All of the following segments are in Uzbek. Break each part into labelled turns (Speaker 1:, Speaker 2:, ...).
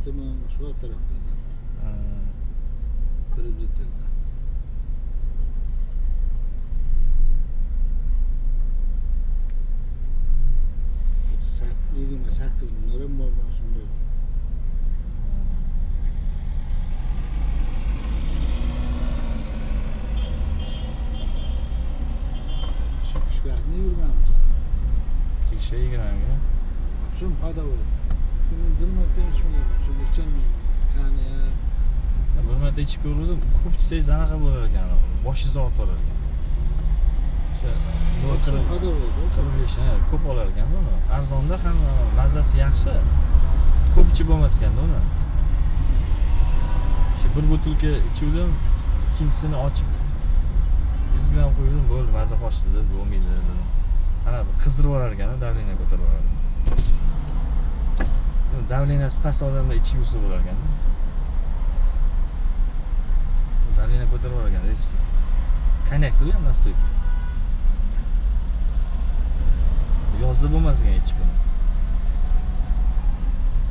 Speaker 1: tamam şu tarafta da. Birinci telde. Yediğime 8 bin lira mı var şimdi? Çıkışgahını yürümemiz.
Speaker 2: Çıkışa yigirami mi?
Speaker 1: Şun hada var. Bunun bilmekten içmeyeyim. Şu geçen tane ya.
Speaker 2: Bir marta ichib ko'rdim, ko'p ichsangiz anaqa bo'lar ekan, boshingiz og'ritar ekan. O'sha
Speaker 1: Şun hada var.
Speaker 2: 45 ko'p olar ekan buni. Arzonda ham mazasi yaxshi. Ko'p ichib bo'lmas ekanda uni. Shu bir butilka ichuvdim, ikkinchisini ochib 100 gram qo'ydim, bo'ldi, maza qochdi deb, bo'lmaydi dedim. Ana qizdirib olar ekan, davleniya ko'tarib olar. Davleniyasi past odamlar ichib yursa bo'lar ekan. Davleniya ko'tarib olar ekan, risk. Konyak-da u ham nastoyka. Yozda bo'lmas ekan ichib buni.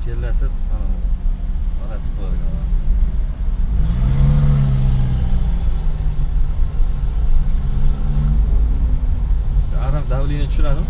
Speaker 2: Terlatib, olatib qo'yar ekan. Aroq davleniya tushiradimi?